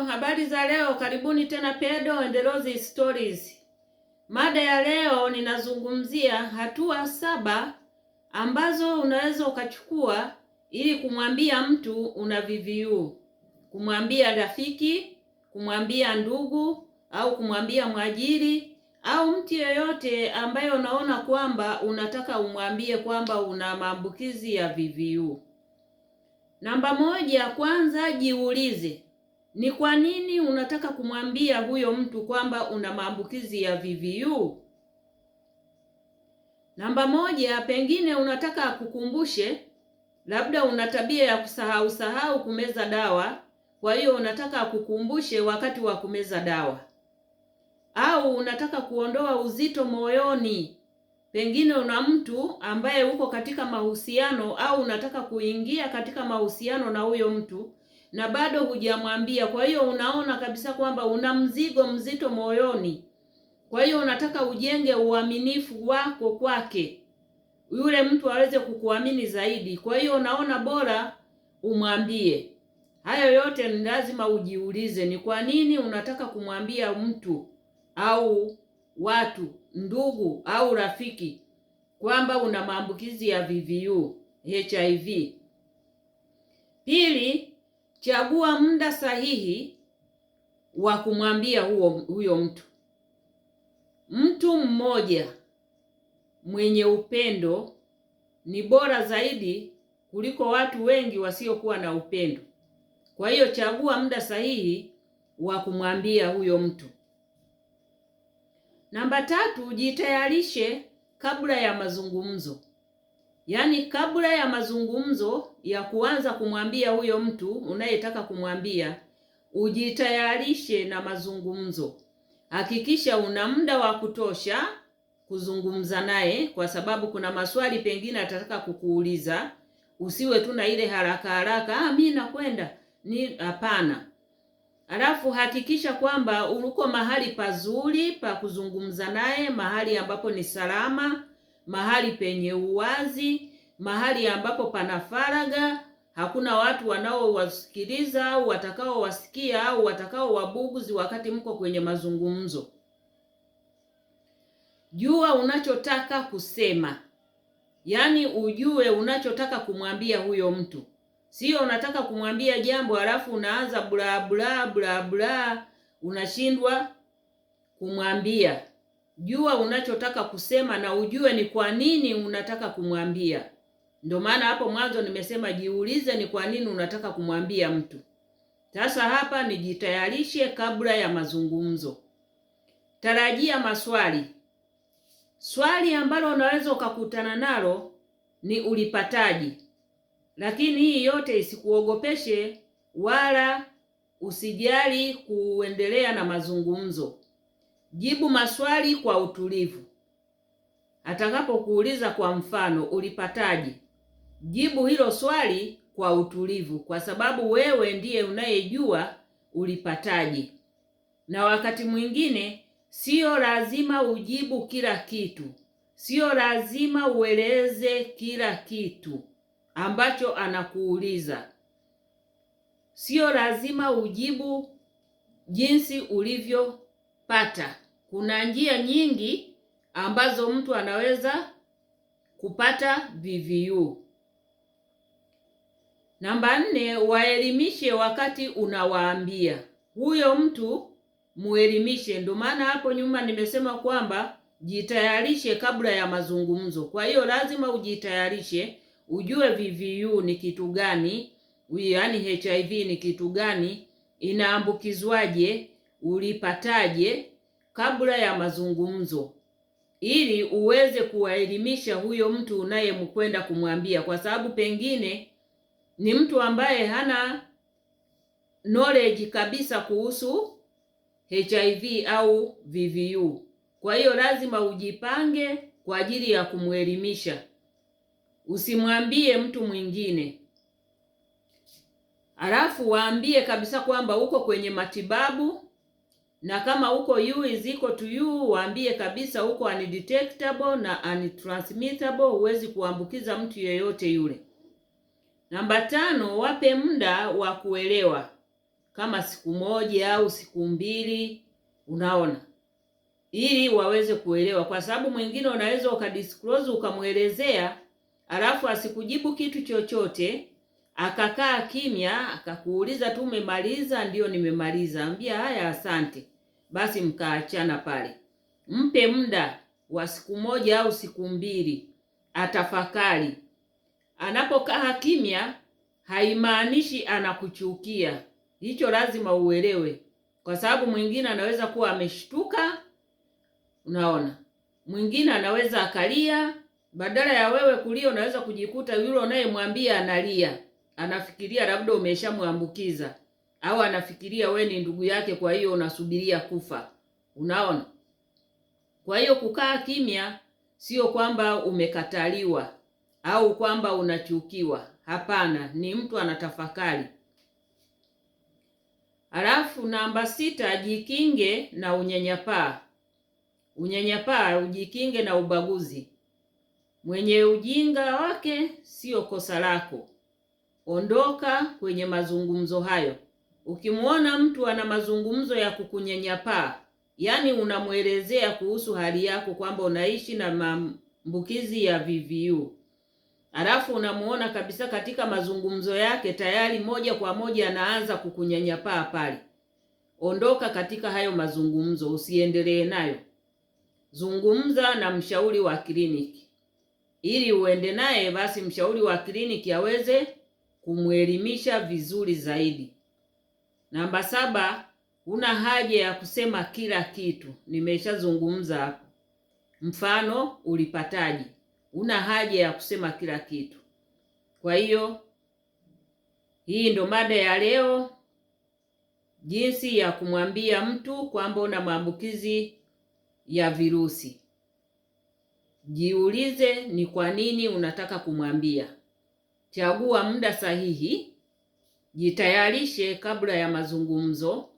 habari za leo, karibuni tena Pedo and Rose Stories. Mada ya leo ninazungumzia hatua 7 ambazo unaweza ukachukua ili kumwambia mtu una VVU. Kumwambia rafiki, kumwambia ndugu, au kumwambia mwajiri, au mtu yeyote ambaye unaona kwamba unataka umwambie kwamba una maambukizi ya VVU. Namba 1, kwanza jiulize, ni kwa nini unataka kumwambia huyo mtu kwamba una maambukizi ya VVU? Namba 1, pengine unataka akukumbushe, labda una tabia ya kusahau kumeza dawa, kwa hiyo unataka akukumbushe wakati wa kumeza dawa. Au unataka kuondoa uzito moyoni, pengine una mtu ambaye uko katika mahusiano au unataka kuingia katika mahusiano na huyo mtu na bado hujamwambia. Kwa hiyo unaona kabisa kwamba una mzigo mzito moyoni. Kwa hiyo unataka ujenge uaminifu wako kwake, yule mtu aweze kukuamini zaidi. Kwa hiyo unaona bora umwambie. Hayo yote ni lazima ujiulize, ni kwa nini unataka kumwambia mtu au watu, ndugu au rafiki, kwamba una maambukizi ya VVU, HIV. Pili, chagua muda sahihi wa kumwambia huyo mtu. Mtu mmoja mwenye upendo ni bora zaidi kuliko watu wengi wasiokuwa na upendo. Kwa hiyo chagua muda sahihi wa kumwambia huyo mtu. Namba 3, jitayarishe kabla ya mazungumzo. Yaani kabla ya mazungumzo ya kuanza kumwambia huyo mtu unayetaka kumwambia, ujitayarishe na mazungumzo. Hakikisha una muda wa kutosha kuzungumza naye, kwa sababu kuna maswali pengine atataka kukuuliza. Usiwe tu na ile haraka, mimi nakwenda. Hapana. Alafu hakikisha kwamba uko mahali pazuri pa kuzungumza naye, mahali ambapo ni salama, mahali penye uwazi, mahali ambapo pana faragha, hakuna watu wanaowasikiliza au watakaowasikia au watakaowabuguzi wakati mko kwenye mazungumzo. Jua unachotaka kusema. Yaani ujue unachotaka kumwambia huyo mtu. Sio unataka kumwambia jambo halafu unaanza bla unashindwa kumwambia. Jua unachotaka kusema na ujue ni kwa nini unataka kumwambia. Ndio maana hapo mwanzo nimesema jiulize ni kwa nini unataka kumwambia mtu. Sasa hapa nijitayarishe kabla ya mazungumzo. Tarajia maswali. Swali ambalo unaweza ukakutana nalo ni ulipataji. Lakini hii yote isikuogopeshe wala usijali kuendelea na mazungumzo. Jibu maswali kwa utulivu. Atakapokuuliza kwa mfano ulipataje, jibu hilo swali kwa utulivu, kwa sababu wewe ndiye unayejua ulipataje. Na wakati mwingine sio lazima ujibu kila kitu. Sio lazima ueleze kila kitu ambacho anakuuliza. Sio lazima ujibu jinsi ulivyopata. Kuna njia nyingi ambazo mtu anaweza kupata VVU. Namba 4, waelimishe wakati unawaambia. Huyo mtu muelimishe. Ndio maana hapo nyuma nimesema kwamba jitayarishe kabla ya mazungumzo. Kwa hiyo lazima ujitayarishe, ujue VVU ni kitu gani, yaani HIV ni kitu gani, inaambukizwaje, ulipataje, kabla ya mazungumzo, ili uweze kuwaelimisha huyo mtu unayemkwenda kumwambia, kwa sababu pengine ni mtu ambaye hana knowledge kabisa kuhusu HIV au VVU. Kwa hiyo lazima ujipange kwa ajili ya kumwelimisha. Usimwambie mtu mwingine. Alafu waambie kabisa kwamba uko kwenye matibabu, na kama uko U is equal to U, waambie kabisa uko undetectable na untransmittable, huwezi kuambukiza mtu yeyote yule. Namba 5, wape muda wa kuelewa. kama siku moja au siku mbili, unaona, ili waweze kuelewa, kwa sababu mwingine unaweza ukadisclose ukamwelezea, alafu asikujibu kitu chochote, akakaa kimya, akakuuliza tu umemaliza? Ndio nimemaliza. Ambia haya, asante, basi mkaachana pale. Mpe muda wa siku moja au siku mbili atafakari. Anapokaa kimya haimaanishi anakuchukia. Hicho lazima uelewe, kwa sababu mwingine anaweza kuwa ameshtuka, unaona, mwingine anaweza akalia. Badala ya wewe kulia, unaweza kujikuta yule unayemwambia analia, anafikiria labda umeshamwambukiza, au anafikiria we ni ndugu yake, kwa hiyo unasubiria kufa, unaona. Kwa hiyo kukaa kimya sio kwamba umekataliwa au kwamba unachukiwa, hapana, ni mtu anatafakari. Alafu namba 6, jikinge na unyanyapaa. Unyanyapaa, ujikinge na ubaguzi. Mwenye ujinga wake sio kosa lako. Ondoka kwenye mazungumzo hayo. Ukimwona mtu ana mazungumzo ya kukunyanyapaa, yaani unamwelezea kuhusu hali yako kwamba unaishi na maambukizi ya VVU, alafu unamuona kabisa katika mazungumzo yake tayari moja kwa moja anaanza kukunyanyapaa pale, ondoka katika hayo mazungumzo, usiendelee nayo. Zungumza na mshauri wa kliniki ili uende naye, basi mshauri wa kliniki aweze kumwelimisha vizuri zaidi. Namba 7, una haja ya kusema kila kitu. Nimeshazungumza hapo. Mfano, ulipataje? Una haja ya kusema kila kitu. Kwa hiyo hii ndo mada ya leo, jinsi ya kumwambia mtu kwamba una maambukizi ya virusi. Jiulize ni kwa nini unataka kumwambia. Chagua muda sahihi, jitayarishe kabla ya mazungumzo,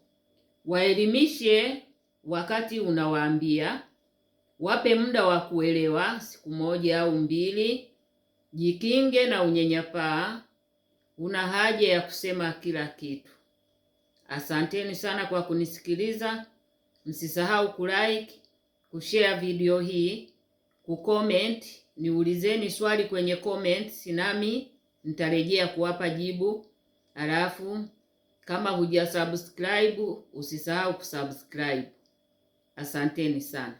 waelimishe wakati unawaambia, wape muda wa kuelewa, siku moja au mbili. Jikinge na unyanyapaa, una haja ya kusema kila kitu. Asanteni sana kwa kunisikiliza. Msisahau kulike, kushare video hii, kucomment, niulizeni swali kwenye comments nami nitarejea kuwapa jibu. Alafu kama hujasubscribe usisahau kusubscribe. Asanteni sana.